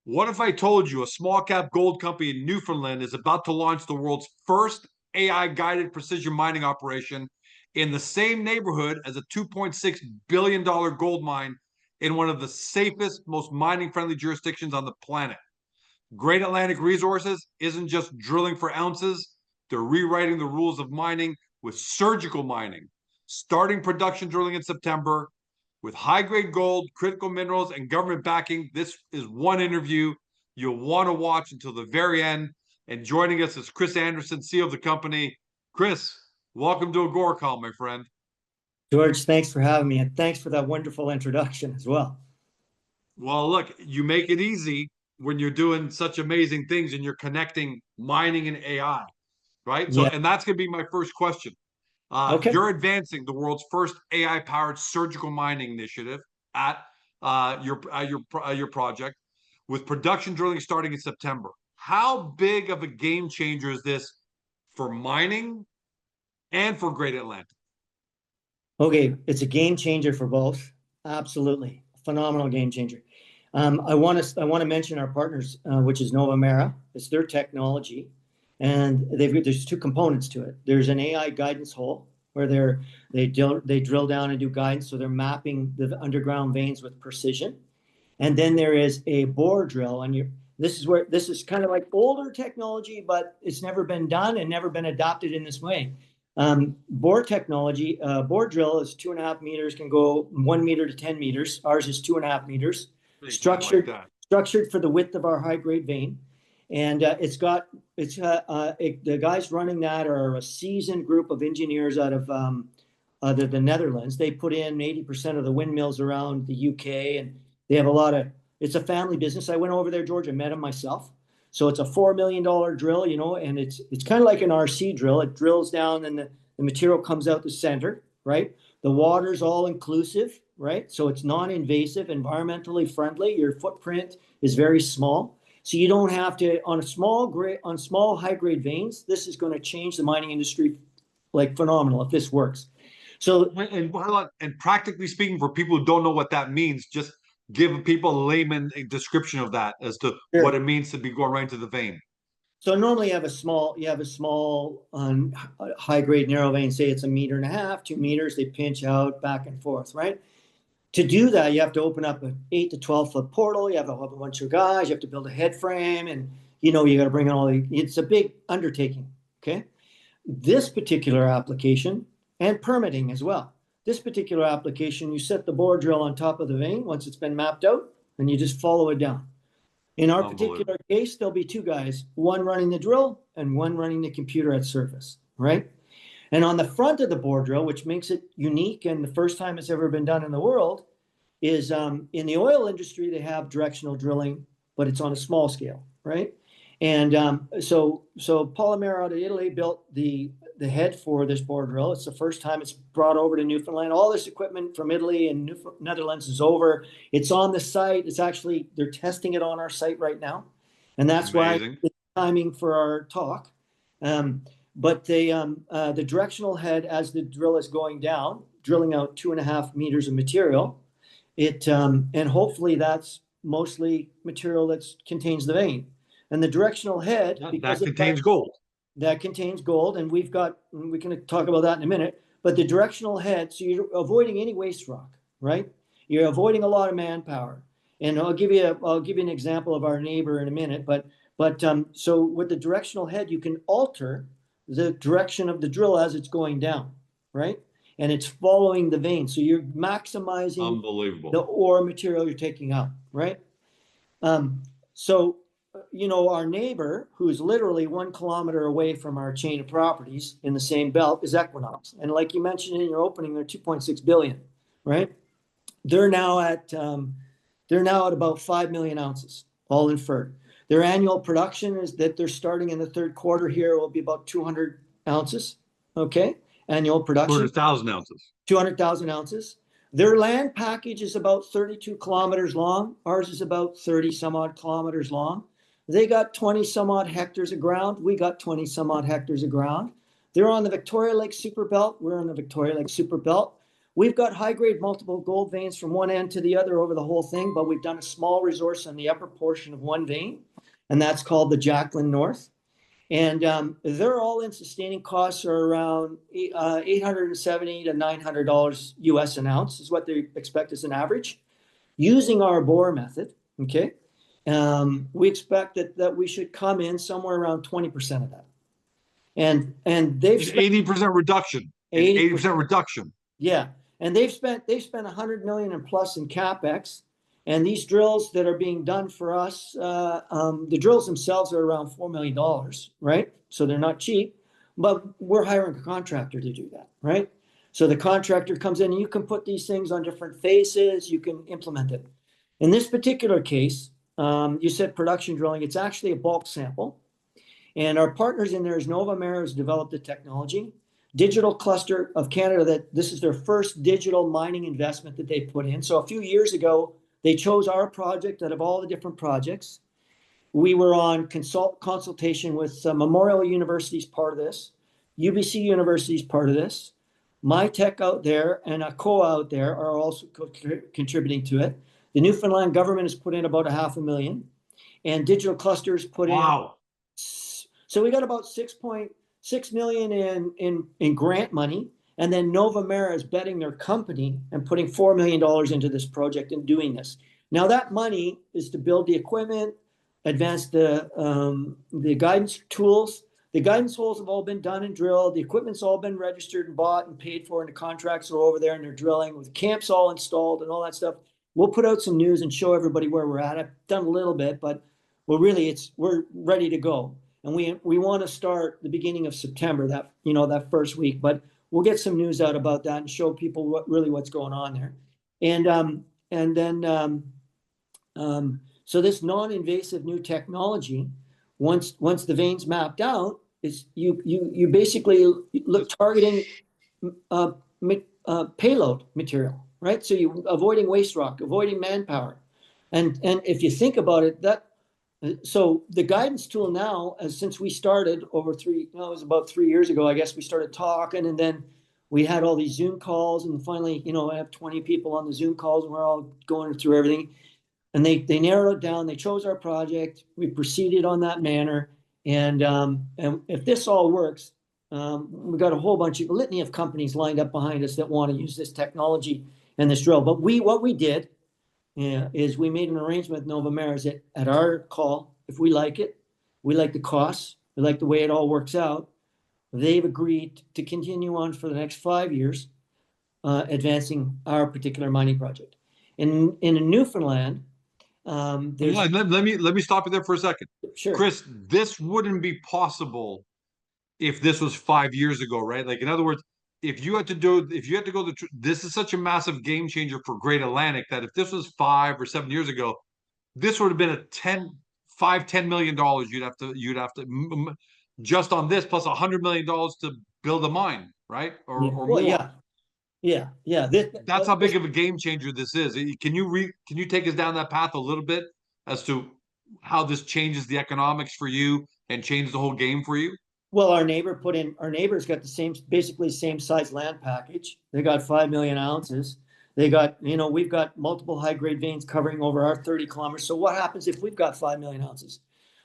What if I told you a small cap gold company in Newfoundland is about to launch the world's first AI guided precision mining operation in the same neighborhood as a $2.6 billion gold mine in one of the safest, most mining friendly jurisdictions on the planet? Great Atlantic Resources isn't just drilling for ounces, they're rewriting the rules of mining with surgical mining, starting production drilling in September. With high grade gold, critical minerals, and government backing, this is one interview you'll want to watch until the very end. And joining us is Chris Anderson, CEO of the company. Chris, welcome to AGORACOM, my friend. George, thanks for having me, and thanks for that wonderful introduction as well. Well, look, you make it easy when you're doing such amazing things and you're connecting mining and AI, right? So, Yeah. and that's going to be my first question. Okay. You're advancing the world's first AI-powered surgical mining initiative at your project, with production drilling starting in September. How big of a game changer is this for mining and for Great Atlantic? Okay. It's a game changer for both. Absolutely. Phenomenal game changer. I want to mention our partners, which is Novamera. It's their technology, and there's two components to it. There's an AI guidance hole where they drill down and do guidance, so they're mapping the underground veins with precision. And then there is a bore drill, and this is kind of like older technology, but it's never been done and never been adopted in this way. Bore technology, bore drill is 2.5 meters, can go 1 meter to 10 meters. Ours is 2.5 meters, Like structured that. structured for the width of our high grade vein. And the guys running that are a seasoned group of engineers out of the Netherlands. They put in 80% of the windmills around the UK, and they have a lot of. It's a family business. I went over there, George. I met them myself. So it's a $4 million drill, and it's kind of like an RC drill. It drills down, and the material comes out the center, right? The water's all inclusive, right? So it's non-invasive, environmentally friendly. Your footprint is very small. So you don't have to on small high grade veins. This is going to change the mining industry like phenomenal if this works. So And practically speaking, for people who don't know what that means, just give people a layman a description of that as to what sure. it means to be going right into the vein. So normally you have a small high grade narrow vein, say it's 1.5 meters, 2 meters, they pinch out back and forth, right? To do that, you have to open up an 8 to 12 foot portal. You have to have a bunch of guys. You have to build a head frame, and you got to bring in it's a big undertaking. Okay. This particular application and permitting as well. This particular application, you set the bore drill on top of the vein once it's been mapped out, and you just follow it down. In our Unbelievable. particular case, there'll be two guys, one running the drill and one running the computer at surface, right? And on the front of the bore drill, which makes it unique and the first time it's ever been done in the world, is in the oil industry, they have directional drilling, but it's on a small scale, right? And so Polymera out of Italy built the head for this bore drill. It's the first time it's brought over to Newfoundland. All this equipment from Italy and Netherlands is over. It's on the site. They're testing it on our site right now, and that's why Amazing. it's timing for our talk. But the directional head, as the drill is going down, drilling out 2.5 meters of material, and hopefully that's mostly material that contains the vein. And the directional head, That because of contains gold. that contains gold, and we can talk about that in a minute. But the directional head, so you're avoiding any waste rock, right? You're avoiding a lot of manpower. And I'll give you an example of our neighbor in a minute. So with the directional head, you can alter the direction of the drill as it's going down, right? And it's following the vein, so you're maximizing the Unbelievable. ore material you're taking out, right? So our neighbor, who's literally 1 kilometer away from our chain of properties in the same belt, is Equinox. And like you mentioned in your opening, they're 2.6 billion, right? They're now at about 5 million ounces, all inferred. Their annual production is that they're starting in the third quarter here will be about 200 ounces, okay? Annual production. 200,000 ounces. 200,000 ounces. Their land package is about 32 kilometers long. Ours is about 30 some odd kilometers long. They got 20 some odd hectares of ground. We got 20 some odd hectares of ground. They're on the Victoria Lake Superbelt. We're on the Victoria Lake Superbelt. We've got high-grade multiple gold veins from one end to the other over the whole thing, but we've done a small resource on the upper portion of one vein, and that's called the Jacqueline North. And their all-in sustaining costs are around $870 to $900 US an ounce is what they expect as an average. Using our bore method, okay, we expect that we should come in somewhere around 20% of that. And they've 80% reduction. 80% reduction. Yeah, and they've spent $100 million and plus in capex, and these drills that are being done for us, the drills themselves are around $4 million, right? So they're not cheap, but we're hiring a contractor to do that, right? So the contractor comes in and you can put these things on different faces, you can implement it. In this particular case, you said production drilling, it's actually a bulk sample. And our partners in there is Novamera has developed the technology. Digital Cluster of Canada, that this is their first digital mining investment that they put in. So a few years ago, they chose our project out of all the different projects. We were on consultation with Memorial University's part of this, UBC University's part of this, My Tech out there and ACOA out there are also contributing to it. The Newfoundland government has put in about $500,000, and Digital Clusters put in. So we got about $6.6 million in grant money, and then Novamera is betting their company and putting $4 million into this project and doing this. Now that money is to build the equipment, advance the guidance tools. The guidance holes have all been done and drilled. The equipment's all been registered and bought and paid for, and the contracts are over there and they're drilling with camps all installed and all that stuff. We'll put out some news and show everybody where we're at. I've done a little bit, but we're ready to go. And we want to start the beginning of September, that first week, but we'll get some news out about that and show people what's going on there. And then so this non-invasive new technology, once the veins mapped out, is you basically look targeting payload material, right? So you avoiding waste rock, avoiding manpower, and if you think about it, so the guidance tool now, since we started it was about 3 years ago, I guess we started talking, and then we had all these Zoom calls, and finally, I have 20 people on the Zoom calls, and we're all going through everything. And they narrowed it down. They chose our project. We proceeded on that manner. And if this all works, we've got a whole litany of companies lined up behind us that want to use this technology and this drill. But what we did is we made an arrangement with Novamera at our call, if we like it, we like the costs, we like the way it all works out, they've agreed to continue on for the next 5 years, advancing our particular mining project. In Newfoundland, let me stop you there for a second. Sure. Chris, this wouldn't be possible if this was 5 years ago, right? Like, in other words, if you had to go this is such a massive game changer for Great Atlantic that if this was 5 or 7 years ago, this would have been $10 million you'd have to just on this plus $100 million to build a mine, right? Or more. Yeah. That's how big of a game changer this is. Can you take us down that path a little bit as to how this changes the economics for you and changes the whole game for you? Well, our neighbor's got basically same size land package. They got 5 million ounces. They got, we've got multiple high grade veins covering over our 30 kilometers. So what happens if we've got 5 million ounces?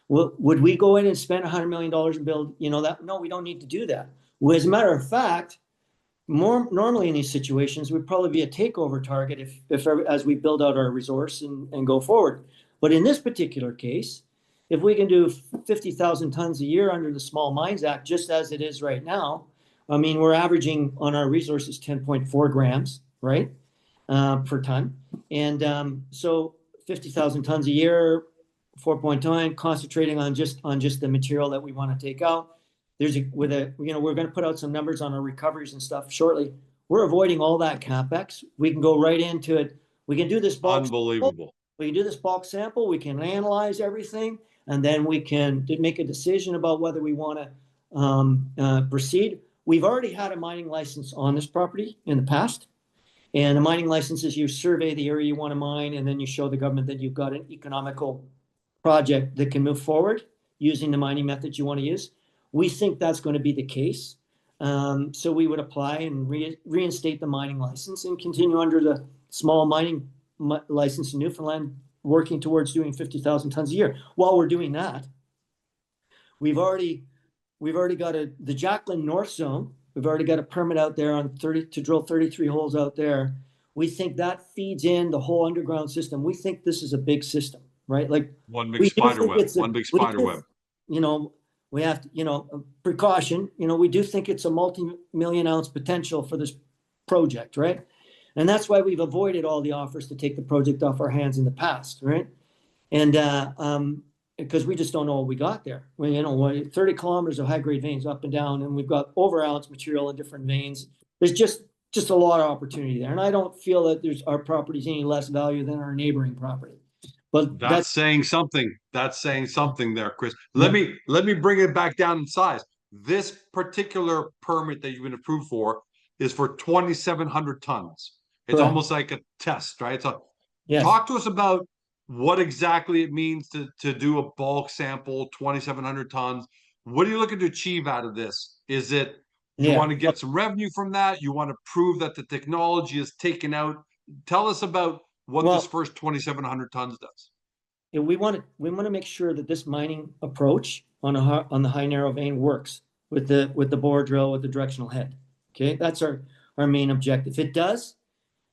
Well, would we go in and spend $100 million and build, that? No, we don't need to do that. Well, as a matter of fact, normally in these situations, we'd probably be a takeover target if as we build out our resource and go forward. But in this particular case, if we can do 50,000 tons a year under the Small Mines Act, just as it is right now, I mean, we're averaging on our resources 10.4 grams, right, per ton. And so 50,000 tons a year, 4.9, concentrating on just the material that we want to take out. We're going to put out some numbers on our recoveries and stuff shortly. We're avoiding all that capex. We can go right into it. We can do this bulk. Unbelievable. Sample. We can do this bulk sample. We can analyze everything, and then we can make a decision about whether we want to proceed. We've already had a mining license on this property in the past, and a mining license is you survey the area you want to mine, and then you show the government that you've got an economical project that can move forward using the mining methods you want to use. We think that's going to be the case. So we would apply and reinstate the mining license and continue under the small mining license in Newfoundland, working towards doing 50,000 tons a year. While we're doing that, we've already got the Jacqueline North Zone. We've already got a permit out there on 30 to drill 33 holes out there. We think that feeds in the whole underground system. We think this is a big system, right? Like one big spider web, one big spider web. You know, we have to, you know, precaution, you know, we do think it's a multi-million ounce potential for this project, right? And that's why we've avoided all the offers to take the project off our hands in the past, right? And because we just don't know what we got there. We, you know, 30 kilometers of high-grade veins up and down, and we've got over-ounce material in different veins. There's just a lot of opportunity there. And I don't feel that our property's any less value than our neighboring property. But that's saying something. That's saying something there, Chris. Let me bring it back down in size. This particular permit that you've been approved for is for 2,700 tons. It's correct. Almost like a test, right? So Yes. Talk to us about what exactly it means to do a bulk sample, 2,700 tons. What are you looking to achieve out of this? Is it you want to get some revenue from that? You want to prove that the technology is taken out? Tell us about what this first 2,700 tons does. We want to make sure that this mining approach on the high narrow vein works with the bore drill with the directional head. Okay, that's our main objective. It does.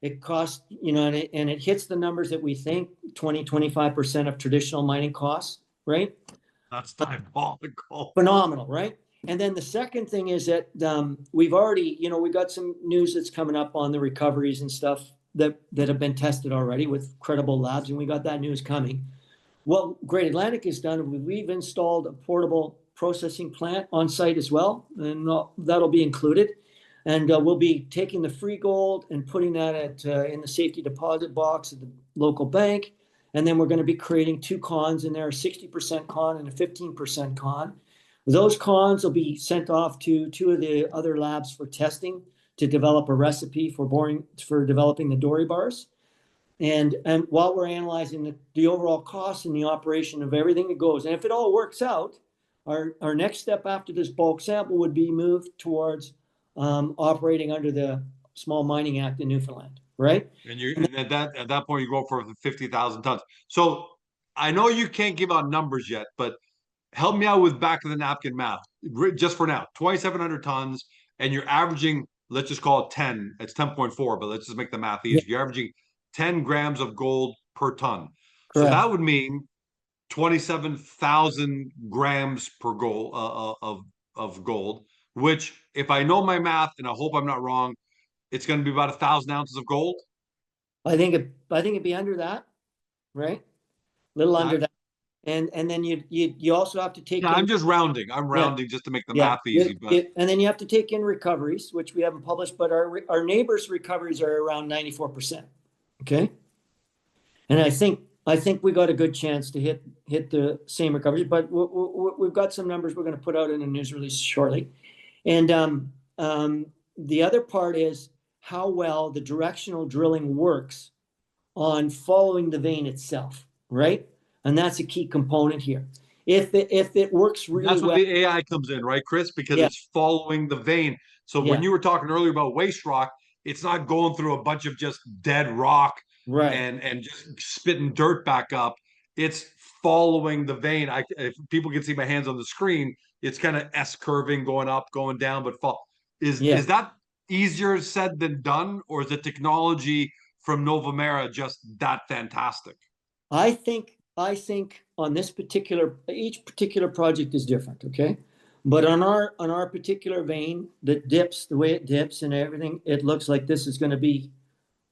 It costs, you know, and it hits the numbers that we think 20-25% of traditional mining costs, right? That's diabolical. Phenomenal, right? And then the second thing is that we've already, you know, we got some news that's coming up on the recoveries and stuff that have been tested already with credible labs, and we got that news coming. What Great Atlantic has done, we've installed a portable processing plant on site as well, and that'll be included. And we'll be taking the free gold and putting that in the safety deposit box at the local bank. And then we're going to be creating 2 cons in there, a 60% con and a 15% con. Those cons will be sent off to 2 of the other labs for testing to develop a recipe for developing the dory bars. And while we're analyzing the overall cost and the operation of everything that goes, and if it all works out, our next step after this bulk sample would be moved towards operating under the Small Mining Act in Newfoundland, right? And at that point you go for 50,000 tons. So I know you can't give out numbers yet, but help me out with back of the napkin math. Just for now, 2,700 tons, and you're averaging, let's just call it 10. It's 10.4, but let's just make the math easy. You're averaging 10 grams of gold per ton. Correct. So that would mean 27,000 grams per gold of gold, which, if I know my math, and I hope I'm not wrong, it's going to be about 1,000 ounces of gold. I think it'd be under that, right? A little under that. And then you also have to take. I'm just rounding. I'm rounding just to make the math easy. And then you have to take in recoveries, which we haven't published, but our neighbors' recoveries are around 94%. Okay. And I think we got a good chance to hit the same recoveries, but we've got some numbers we're going to put out in a news release shortly. And the other part is how well the directional drilling works on following the vein itself, right? And that's a key component here. If it works really well. That's where the AI comes in, right, Chris? Because it's following the vein. So when you were talking earlier about waste rock, it's not going through a bunch of just dead rock and just spitting dirt back up. It's following the vein. If people can see my hands on the screen, it's kind of S-curving, going up, going down, but fall. Is that easier said than done, or is the technology from Novamera just that fantastic? I think on each particular project is different, okay? But on our particular vein that dips, the way it dips and everything, it looks like this is going to be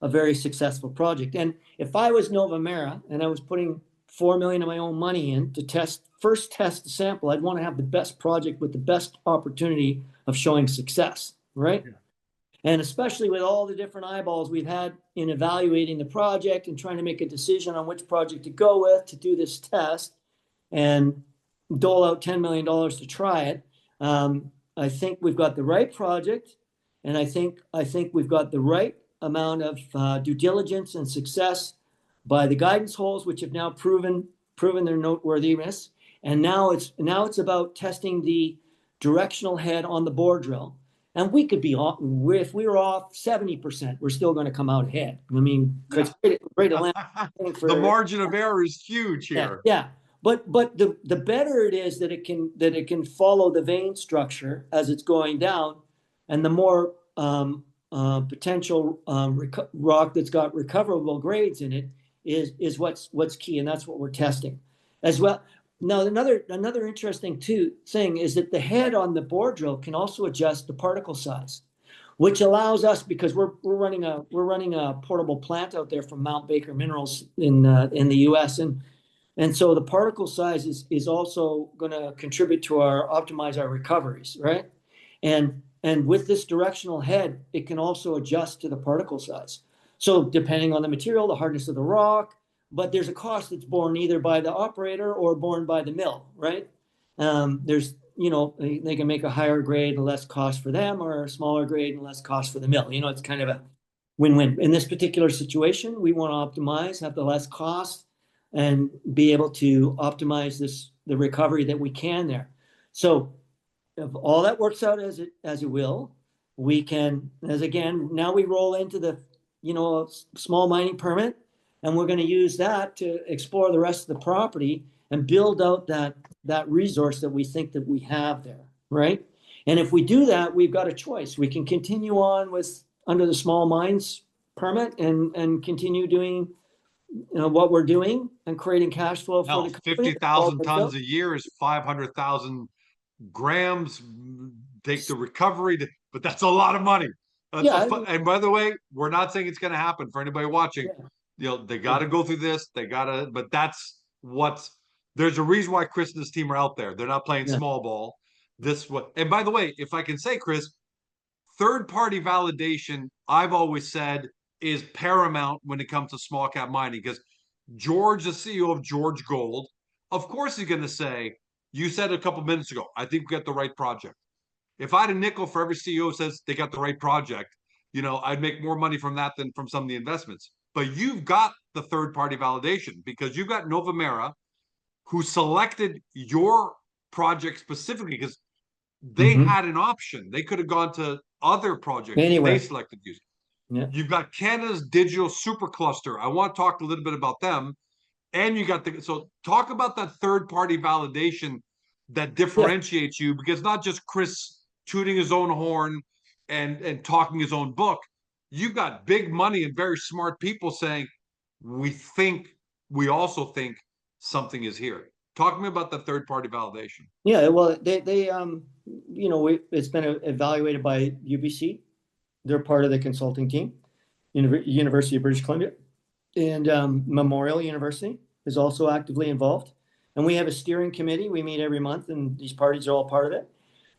a very successful project. And if I was Novamera and I was putting $4 million of my own money in to first test the sample, I'd want to have the best project with the best opportunity of showing success, right? Yeah. And especially with all the different eyeballs we've had in evaluating the project and trying to make a decision on which project to go with to do this test and dole out $10 million to try it. I think we've got the right project, and I think we've got the right amount of due diligence and success by the guidance holes, which have now proven their noteworthiness. And now it's about testing the directional head on the bore drill. And we could be off, if we were off 70%, we're still going to come out ahead. I mean, Yeah. great land for The margin of error is huge yeah, here. yeah. But the better it is that it can follow the vein structure as it's going down, and the more potential rock that's got recoverable grades in it is what's key, and that's what we're testing as well. Now another interesting thing is that the head on the bore drill can also adjust the particle size, which allows us, because we're running a portable plant out there from Mount Baker Minerals in the U.S. and so the particle size is also going to contribute to optimize our recoveries, right? And with this directional head, it can also adjust to the particle size. So depending on the material, the hardness of the rock, but there's a cost that's borne either by the operator or borne by the mill, right? There's, they can make a higher grade and less cost for them, or a smaller grade and less cost for the mill. It's kind of a win-win. In this particular situation, we want to optimize, have the less cost, and be able to optimize the recovery that we can there. So if all that works out as it will, we can, now we roll into the, small mining permit, and we're going to use that to explore the rest of the property and build out that resource that we think that we have there, right? And if we do that, we've got a choice. We can continue on under the small mines permit and continue doing what we're doing and creating cash flow for the company. 50,000 tons a year is 500,000 grams. Take the recovery, but that's a lot of money. And by the way, we're not saying it's going to happen for anybody watching. Yeah. They got to go through this. But there's a reason why Chris and his team are out there. They're not playing small ball. And by the way, if I can say, Chris, third-party validation, I've always said, is paramount when it comes to small cap mining, because George, the CEO of George Gold, of course he's going to say, you said a couple minutes ago, I think we got the right project. If I had a nickel for every CEO who says they got the right project, I'd make more money from that than from some of the investments. But you've got the third-party validation, because you've got Novamera, who selected your project specifically because they had an option. They could have gone to other projects. Anyway. They selected you. Yeah. You've got Canada's digital supercluster. I want to talk a little bit about them. And you got so talk about that third-party validation that differentiates you, because not just Chris tooting his own horn and talking his own book. You've got big money and very smart people saying, we also think something is here. Talk to me about the third-party validation. Yeah, well, they it's been evaluated by UBC. They're part of the consulting team. University of British Columbia and Memorial University is also actively involved. And we have a steering committee. We meet every month, and these parties are all part of it.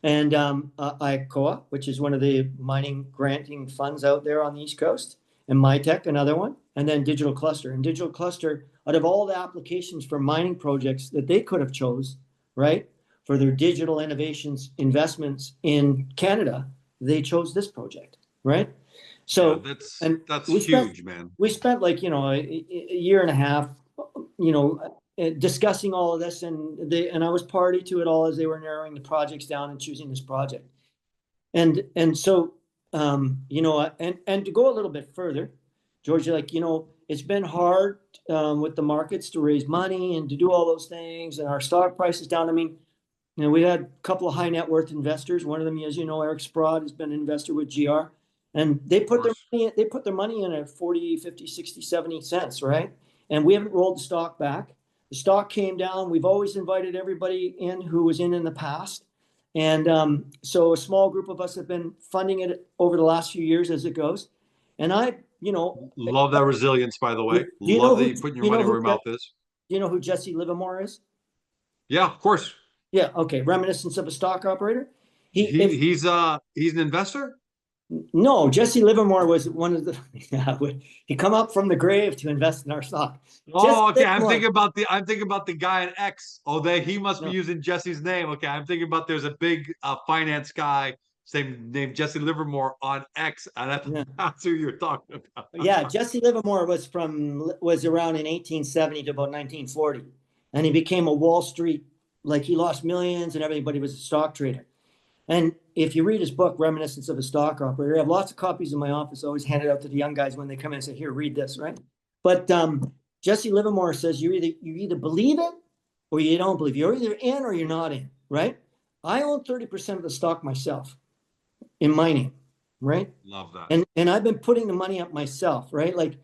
And ICOA, which is one of the mining granting funds out there on the East Coast, and MyTech, another one, and then Digital Cluster. And Digital Cluster, out of all the applications for mining projects that they could have chose, right, for their digital innovations investments in Canada, they chose this project, right? So that's huge, man. We spent a year and a half, discussing all of this, and I was party to it all as they were narrowing the projects down and choosing this project. And so and to go a little bit further, George, it's been hard with the markets to raise money and to do all those things, and our stock price is down. I mean, we had a couple of high net worth investors. One of them, as you know, Eric Sprott, has been an investor with GR. And they put their money in at 40, 50, 60, 70 cents, right? And we haven't rolled the stock back. The stock came down. We've always invited everybody in who was in the past. And so a small group of us have been funding it over the last few years as it goes. And love that resilience, by the way. Love that you're putting your money where your mouth is. Do you know who Jesse Livermore is? Yeah, of course. Yeah, okay. Reminiscence of a stock operator. He's an investor? No, Jesse Livermore was one of the. He come up from the grave to invest in our stock. Oh, okay. I'm thinking about the guy at X. Oh, he must be using Jesse's name. Okay, I'm thinking about there's a big finance guy named Jesse Livermore on X, and that's who you're talking about. Yeah, Jesse Livermore was around in 1870 to about 1940, and he became a Wall Street, he lost millions and everything, but he was a stock trader. And if you read his book, Reminiscence of a Stock Operator, I have lots of copies in my office. I always hand it out to the young guys when they come in and say, here, read this, right? But Jesse Livermore says you either believe it or you don't believe it. You're either in or you're not in, right? I own 30% of the stock myself in mining, right? Love that. And I've been putting the money up myself, right? Like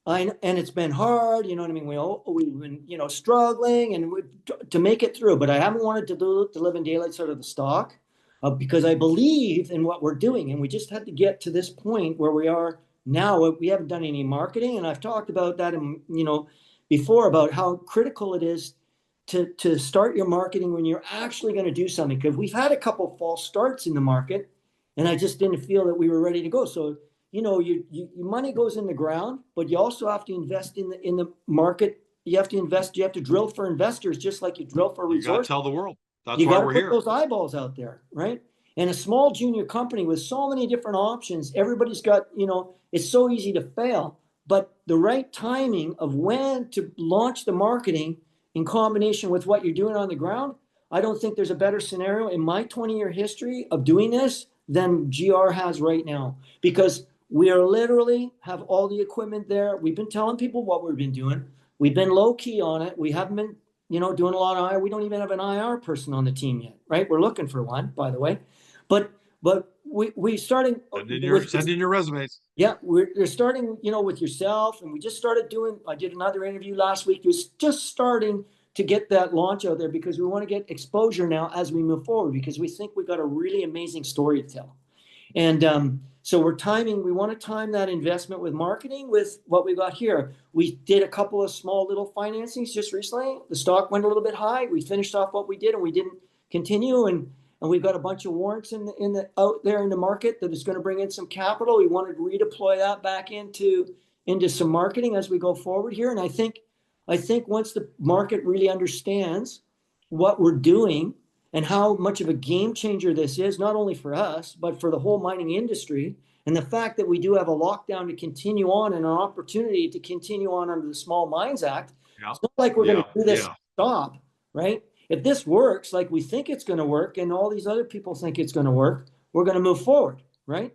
and it's been hard, you know what I mean? We've been, struggling to make it through, but I haven't wanted to live in daylight sort of the stock because I believe in what we're doing. And we just had to get to this point where we are now. We haven't done any marketing. And I've talked about that, before about how critical it is to start your marketing when you're actually going to do something. Because we've had a couple of false starts in the market and I just didn't feel that we were ready to go. So, your money goes in the ground, but you also have to invest in the market. You have to invest. You have to drill for investors, just like you drill for resources. You got to tell the world. That's you why got to we're put here. those eyeballs out there, right? And a small junior company with so many different options, everybody's got, it's so easy to fail. But the right timing of when to launch the marketing in combination with what you're doing on the ground, I don't think there's a better scenario in my 20-year history of doing this than GR has right now, because we are literally have all the equipment there. We've been telling people what we've been doing. We've been low key on it. We haven't been, doing a lot of IR. We don't even have an IR person on the team yet, right? We're looking for one, by the way. But we starting send in your resumes. Yeah, we're starting, with yourself, and we just started doing. I did another interview last week. It was just starting to get that launch out there because we want to get exposure now as we move forward, because we think we've got a really amazing story to tell. And so we want to time that investment with marketing with what we got here. We did a couple of small little financings just recently. The stock went a little bit high. We finished off what we did and we didn't continue. And we've got a bunch of warrants out there in the market that is going to bring in some capital. We wanted to redeploy that back into some marketing as we go forward here. And I think once the market really understands what we're doing and how much of a game changer this is, not only for us, but for the whole mining industry. And the fact that we do have a lockdown to continue on and an opportunity to continue on under the Small Mines Act. Yeah. It's not like we're going to do this stop, right? If this works like we think it's going to work and all these other people think it's going to work, we're going to move forward, right?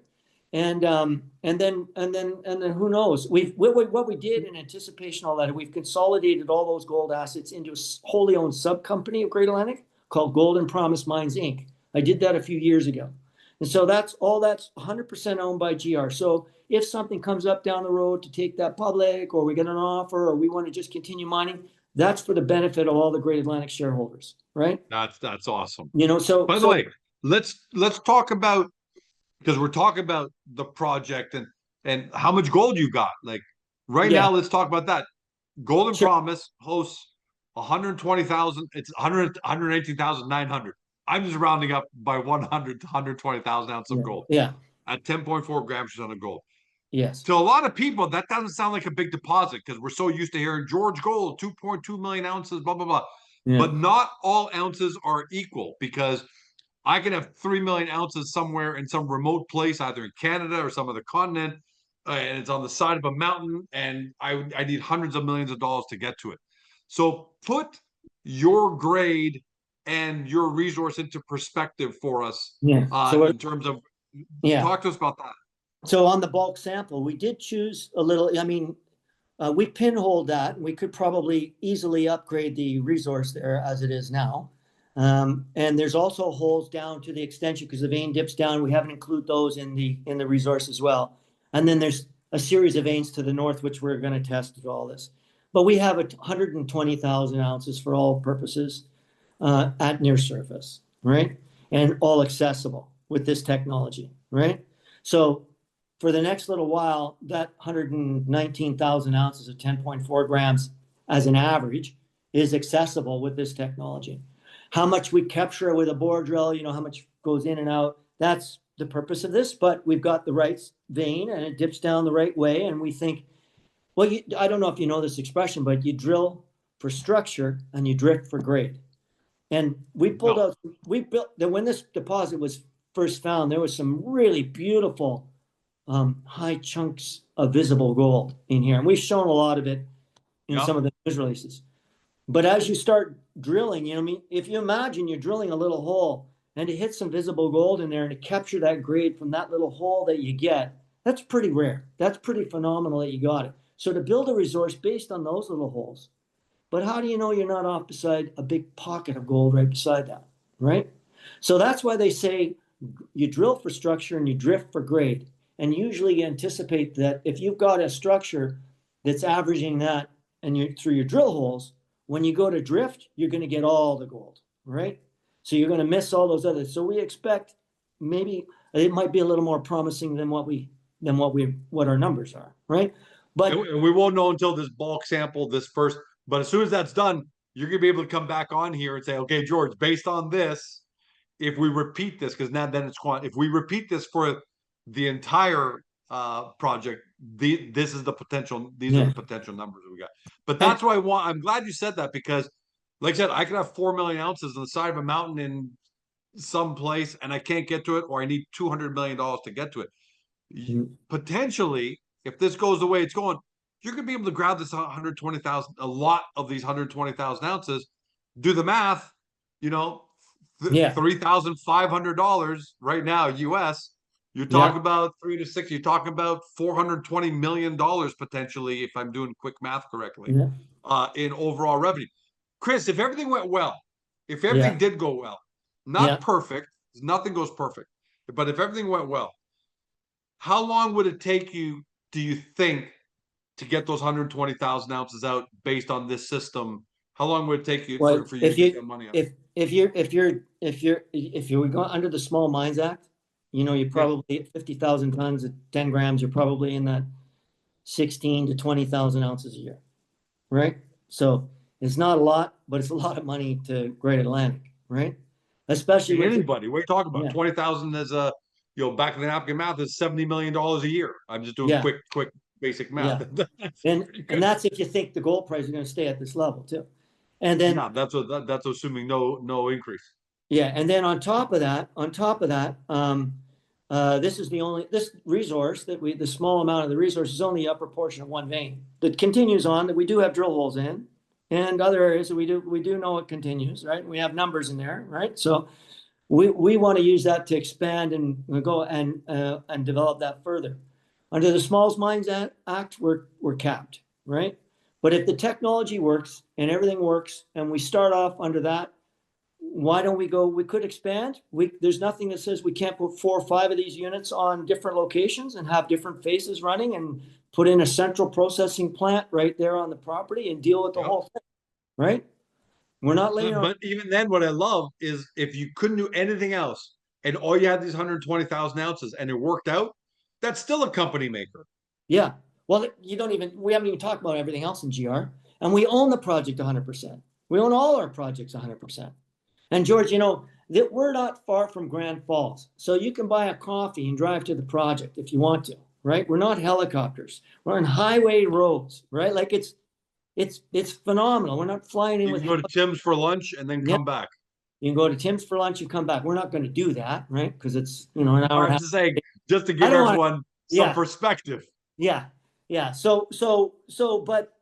And then who knows? What we did in anticipation of all that, we've consolidated all those gold assets into a wholly owned sub company of Great Atlantic called Golden Promise Mines Inc. I did that a few years ago. And so that's 100% owned by GR. So if something comes up down the road to take that public, or we get an offer, or we want to just continue mining, that's for the benefit of all the Great Atlantic shareholders, right? That's awesome. So by the way, let's talk about, because we're talking about the project and how much gold you got. Like now, let's talk about that. Golden Promise hosts 120,000. It's 118,900. I'm just rounding up by 100 to 120,000 ounces of gold. Yeah. At 10.4 grams per ton of gold. Yes. To a lot of people, that doesn't sound like a big deposit because we're so used to hearing George Gold, 2.2 million ounces, blah, blah, blah. Yeah. But not all ounces are equal, because I can have 3 million ounces somewhere in some remote place, either in Canada or some other continent, and it's on the side of a mountain, and I need hundreds of millions of dollars to get to it. So put your grade and your resource into perspective for us. Yeah. In terms of, talk to us about that. So on the bulk sample, we did choose a little. I mean, we pinholed that. We could probably easily upgrade the resource there as it is now. And there's also holes down to the extension because the vein dips down. We haven't included those in the resource as well. And then there's a series of veins to the north, which we're going to test with all this. But we have 120,000 ounces for all purposes at near surface, right? And all accessible with this technology, right? So for the next little while, that 119,000 ounces of 10.4 grams as an average is accessible with this technology. How much we capture with a bore drill, how much goes in and out, that's the purpose of this. But we've got the right vein and it dips down the right way. And we think, well, I don't know if you know this expression, but you drill for structure and you drift for grade. And we built when this deposit was first found, there was some really beautiful high chunks of visible gold in here. And we've shown a lot of it in some of the news releases. But as you start drilling, if you imagine you're drilling a little hole and to hit some visible gold in there and to capture that grade from that little hole that you get, that's pretty rare. That's pretty phenomenal that you got it. So to build a resource based on those little holes, but how do you know you're not off beside a big pocket of gold right beside that, right? So that's why they say you drill for structure and you drift for grade. And usually you anticipate that if you've got a structure that's averaging that and you through your drill holes, when you go to drift, you're going to get all the gold, right? So you're going to miss all those others. So we expect maybe it might be a little more promising than what our numbers are, right? But And we won't know until this bulk sample, this first. But as soon as that's done, you're gonna be able to come back on here and say, okay, George, based on this, if we repeat this, because now then it's if we repeat this for the entire project, this is the potential. These are yeah, the potential numbers we got. But and that's why I'm glad you said that, because, like I said, I could have 4 million ounces on the side of a mountain in some place, and I can't get to it, or I need $200 million to get to it. Potentially, if this goes the way it's going, you're going to be able to grab this 120,000, a lot of these 120,000 ounces. Do the math, you know, yeah, $3,500 right now, US. You're yeah, talking about 3 to 6. You're talking about $420 million potentially, if I'm doing quick math correctly, yeah, in overall revenue. Chris, if everything went well, if yeah, everything did go well, yeah. not perfect, nothing goes perfect, but if everything went well, how long would it take you, do you think, to get those 120,000 ounces out based on this system? How long would it take you Well, for you to get that money out? if you're going under the Small Mines Act, you know, you Yeah. probably at 50,000 tons at 10 grams, you're probably in that 16 to 20,000 ounces a year, right? So it's not a lot, but it's a lot of money to Great Atlantic, right? Especially with Anybody, what are you talking about? yeah, 20,000 is back in the napkin math is $70 million a year. I'm just doing yeah, quick basic math. yeah, That's and pretty and good. that's if you think the gold price is going to stay at this level too, and then Yeah, that's assuming no increase. yeah, and then on top of that, this is this resource the small amount of the resource is only the upper portion of one vein that continues on that we do have drill holes in, and other areas that we do know it continues, right? We have numbers in there, right? So we want to use that to expand and go and develop that further. Under the Smalls Mines Act, we're capped, right? But if the technology works and everything works, and we start off under that, why don't we go? We could expand. There's nothing that says we can't put 4 or 5 of these units on different locations and have different phases running and put in a central processing plant right there on the property and deal with the Yep. whole thing, right? We're not laying on. But even then, what I love is if you couldn't do anything else and all you had these 120,000 ounces and it worked out, that's still a company maker. Yeah. Well, we haven't even talked about everything else in GR. And we own the project 100%. We own all our projects 100%. And George, you know, that we're not far from Grand Falls. So you can buy a coffee and drive to the project if you want to, right? We're not helicopters. We're on highway roads, right? Like it's phenomenal. We're not flying in You with can go to Tim's for lunch and then yeah. come back. You can go to Tim's for lunch and come back. We're not going to do that, right? Because it's, you know, an hour and a I'm half. just saying, just to I give don't want to, everyone some yeah. perspective. Yeah, yeah.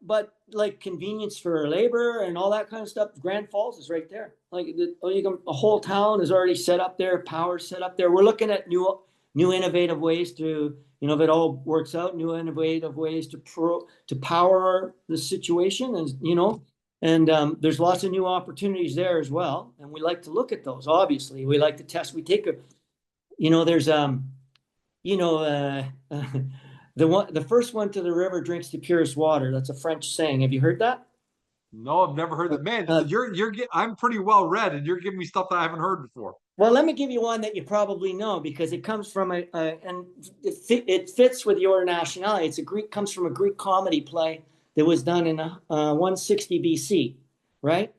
But like convenience for labor and all that kind of stuff. Grand Falls is right there. Like a whole town is already set up there. Power set up there. We're looking at new innovative ways to, you know, if it all works out, new innovative ways to power the situation, and you know, and there's lots of new opportunities there as well. And we like to look at those. Obviously, we like to test. We take a, you know, there's you know, the first one to the river drinks the purest water. That's a French saying. Have you heard that? No, I've never heard that. Man, Uh, I'm pretty well read, and you're giving me stuff that I haven't heard before. well, let me give you one that you probably know because it comes from and it fits with your nationality. Comes from a Greek comedy play that was done in 160 BC, right?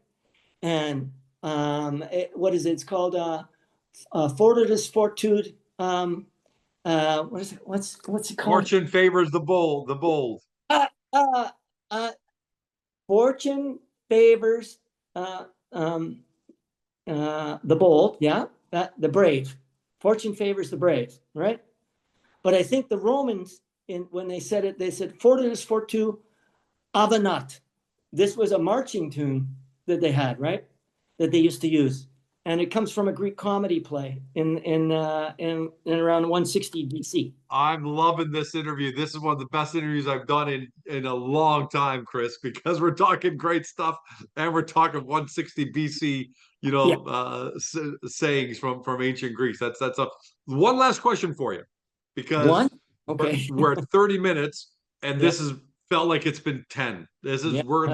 And what is it? It's called Fortitude Fortude. What is it? What's it called? Fortune favors the bold. Uh, uh, uh, Fortune favors uh, um, the bold, yeah, the brave. Fortune favors the brave, right? But I think the Romans, when they said it, they said Fortus Fortu Avenat. This was a marching tune that they had, right? That they used to use. and it comes from a Greek comedy play in around 160 BC. I'm loving this interview. This is one of the best interviews I've done in a long time, Chris, because we're talking great stuff and we're talking 160 BC, Yeah. sayings from ancient Greece. That's a one last question for you, because One? Okay. we're at 30 minutes and Yeah. this has felt like it's been 10. Yeah.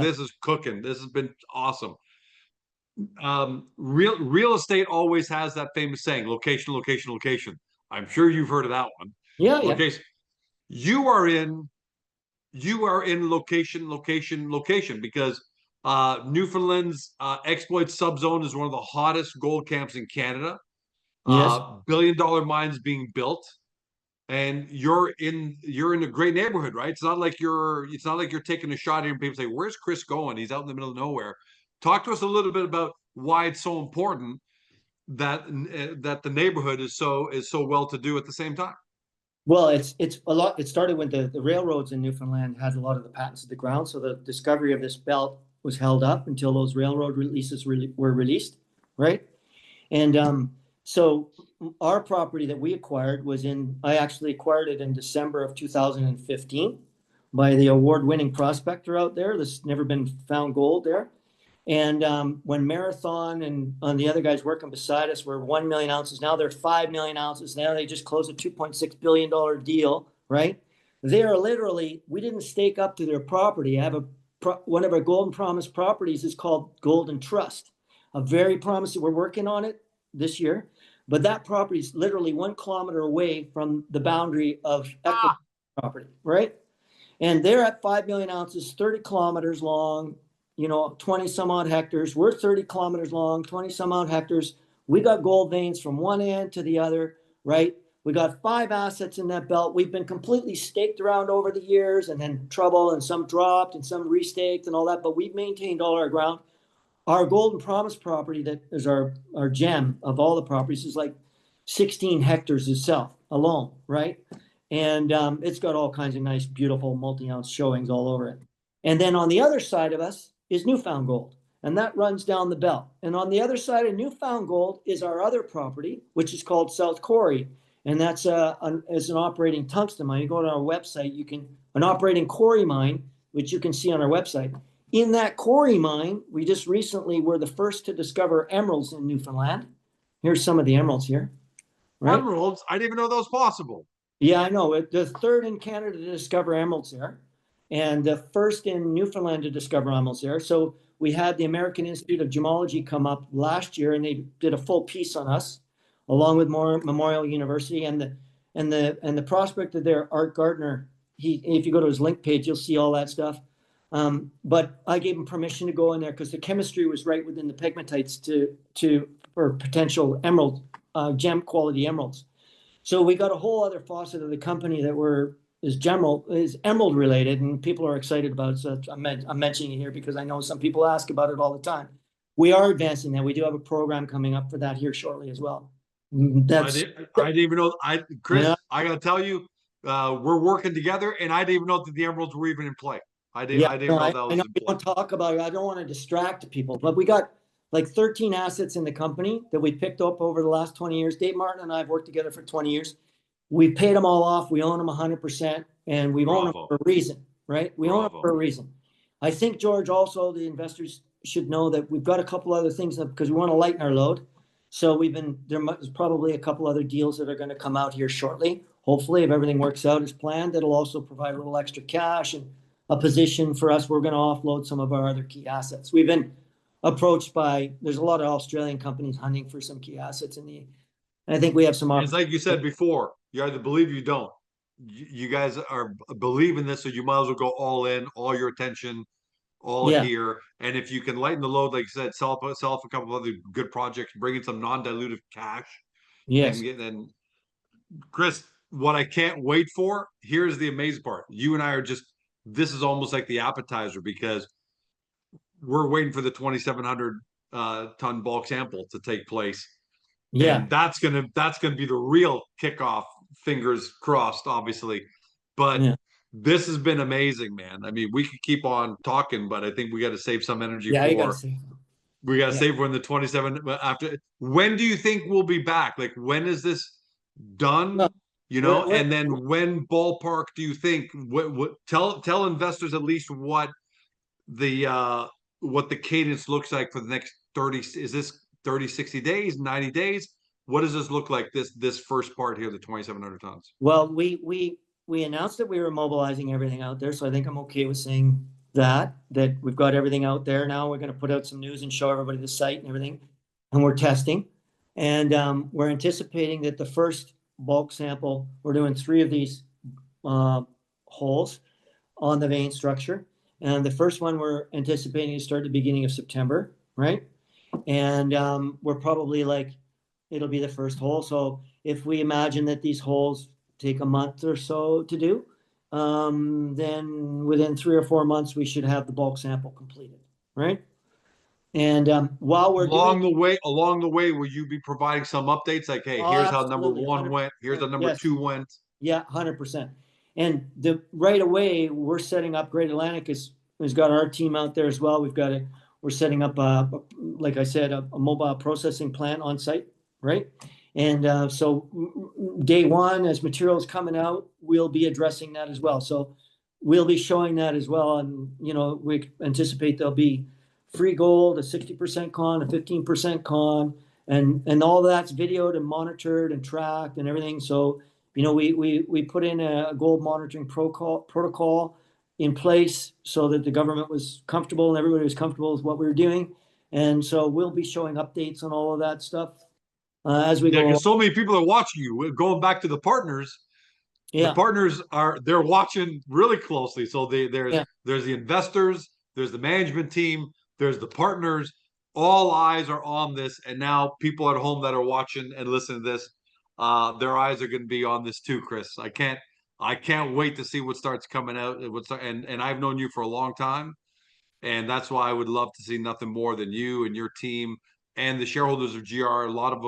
This is cooking. This has been awesome. Real estate always has that famous saying, location, location, location. I'm sure you've heard of that one. Yeah. Yeah. Location. You are in location, location, location, because Newfoundland's exploit subzone is one of the hottest gold camps in Canada. Yes. $1 billion mines being built, and you're in a great neighborhood, right? It's not like you're taking a shot here and people say, "Where's Chris going? He's out in the middle of nowhere." Talk to us a little bit about why it's so important that the neighborhood is so well to do at the same time. Well, it's a lot. It started when the railroads in Newfoundland had a lot of the patents of the ground. So the discovery of this belt was held up until those railroad releases were released, right? And so our property that we acquired I actually acquired it in December of 2015 by the award-winning prospector out there. There's never been found gold there. And when Marathon and the other guys working beside us were 1 million ounces, now they're 5 million ounces. Now they just closed a $2.6 billion deal, right? They are literally, we didn't stake up to their property. I have one of our Golden Promise properties is called Golden Trust. A very promising, we're working on it this year, but that property is literally 1 kilometer away from the boundary of property, right? And they're at 5 million ounces, 30 kilometers long, 20 some odd hectares. We're 30 kilometers long, 20 some odd hectares. We got gold veins from one end to the other, right? We got 5 assets in that belt. We've been completely staked around over the years, and then trouble, and some dropped and some restaked and all that, but we've maintained all our ground. Our Golden Promise property, that is our gem of all the properties, is like 16 hectares itself alone, right? And it's got all kinds of nice, beautiful multi-ounce showings all over it. And then on the other side of us is Newfound Gold, and that runs down the belt. And on the other side of Newfound Gold is our other property, which is called South Quarry, and that's an operating tungsten mine. You go to our website, an operating quarry mine, which you can see on our website. In that quarry mine, we just recently were the first to discover emeralds in Newfoundland. Here's some of the emeralds here. Right? Emeralds? I didn't even know that was possible. Yeah, I know. The third in Canada to discover emeralds there, and the first in Newfoundland to discover emeralds there. So we had the American Institute of Gemology come up last year, and they did a full piece on us, along with Memorial University, and the prospector there, Art Gardner. If you go to his link page, you'll see all that stuff. But I gave him permission to go in there because the chemistry was right within the pegmatites for potential emerald, gem quality emeralds. So we got a whole other facet of the company that is emerald related, and people are excited about it. So I'm mentioning it here because I know some people ask about it all the time. We are advancing that. We do have a program coming up for that here shortly as well. I didn't even know. Chris, yeah. I got to tell you, we're working together, and I didn't even know that the emeralds were even in play. I didn't know that was in play. We don't talk about it. I don't want to distract people, but we got like 13 assets in the company that we picked up over the last 20 years. Dave Martin and I have worked together for 20 years. We paid them all off. We own them 100%, and we've owned them for a reason, right? We own them for a reason. I think, George, also the investors should know that we've got a couple other things because we want to lighten our load. So there's probably a couple other deals that are going to come out here shortly. Hopefully, if everything works out as planned, that'll also provide a little extra cash and a position for us. We're going to offload some of our other key assets. We've been approached there's a lot of Australian companies hunting for some key assets I think we have some. It's like you said before, you either believe or you don't. You guys are believe in this, so you might as well go all in, all your attention, here. And if you can lighten the load, like you said, sell a couple of other good projects, bring in some non-dilutive cash. Yes. And Chris, what I can't wait for, here's the amazing part. You and I this is almost like the appetizer, because we're waiting for the 2,700 ton bulk sample to take place. Yeah. And that's gonna be the real kickoff, fingers crossed, obviously. But this has been amazing, man. I mean, we could keep on talking, but I think we got to save some energy We got to Yeah. save when the 27 after. When do you think we'll be back? Like, when is this done? Well, You we're, know, we're, and then when ballpark do you think? What tell investors at least what the cadence looks like for the next 30. Is this 30, 60 days, 90 days? What does this look like? This first part here, the 2,700 tons. well, we announced that we were mobilizing everything out there, so I think I'm okay with saying that we've got everything out there now. We're going to put out some news and show everybody the site and everything, and we're testing, and we're anticipating that the first bulk sample, we're doing 3 of these holes on the vein structure, and the first one we're anticipating to start at the beginning of September, right? And we're probably like, it'll be the first hole. So if we imagine that these holes take a month or so to do, then within 3 or 4 months, we should have the bulk sample completed, right? And while we're along the way, will you be providing some updates? Like, hey, oh, here's how number absolutely, one went. Here's how number yes, 2 went. yeah, 100%. And right away, we're setting up. Great Atlantic has got our team out there as well. We're setting up, like I said, a mobile processing plant on site, right? And so day one, as material is coming out, we'll be addressing that as well. So we'll be showing that as well. And, we anticipate there'll be free gold, a 60% con, a 15% con, and all that's videoed and monitored and tracked and everything. So, we put in a gold monitoring protocol in place so that the government was comfortable and everybody was comfortable with what we were doing. And so we'll be showing updates on all of that stuff as we go. Because so many people are watching you. Going back to the partners, Yeah. the partners they're watching really closely. So there's the investors, there's the management team, there's the partners. All eyes are on this, and now people at home that are watching and listening to this, their eyes are going to be on this too, Chris. I can't wait to see what starts coming out. And I've known you for a long time, and that's why I would love to see nothing more than you and your team and the shareholders of GR, a lot of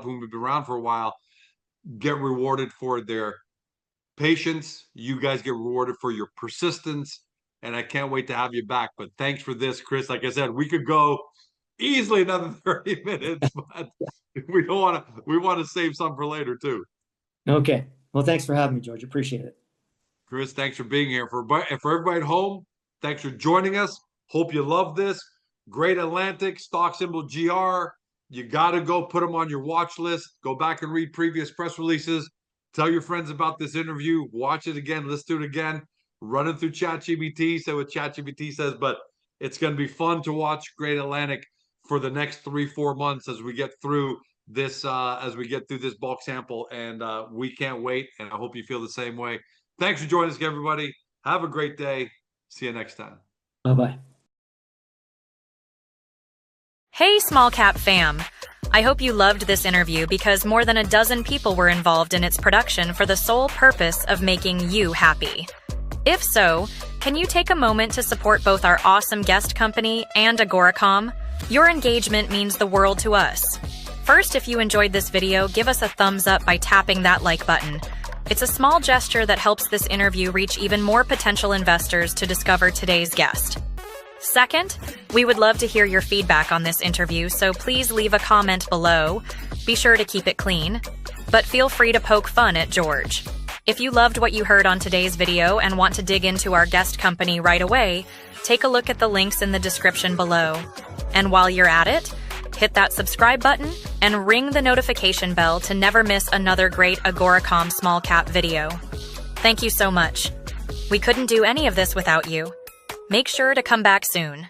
whom have been around for a while, get rewarded for their patience. You guys get rewarded for your persistence, and I can't wait to have you back. But thanks for this, Chris. Like I said, we could go easily another 30 minutes, but we don't want to. We want to save some for later too. Okay. Well, thanks for having me, George. Appreciate it. Chris, thanks for being here. For everybody at home, thanks for joining us. Hope you love this. Great Atlantic, stock symbol GR. You got to go put them on your watch list. Go back and read previous press releases. Tell your friends about this interview. Watch it again. Listen to it again. Run it through ChatGPT. Say what ChatGPT says. But it's going to be fun to watch Great Atlantic for the next 3-4 months as we get through this bulk sample. And we can't wait. And I hope you feel the same way. Thanks for joining us, everybody. Have a great day. See you next time. Bye-bye. Hey, small cap fam. I hope you loved this interview because more than a dozen people were involved in its production for the sole purpose of making you happy. If so, can you take a moment to support both our awesome guest company and AGORACOM? Your engagement means the world to us. First, if you enjoyed this video, give us a thumbs up by tapping that like button. It's a small gesture that helps this interview reach even more potential investors to discover today's guest. Second, we would love to hear your feedback on this interview, so please leave a comment below. Be sure to keep it clean, but feel free to poke fun at George. If you loved what you heard on today's video and want to dig into our guest company right away, take a look at the links in the description below. And while you're at it, hit that subscribe button and ring the notification bell to never miss another great AGORACOM small cap video. Thank you so much. We couldn't do any of this without you. Make sure to come back soon.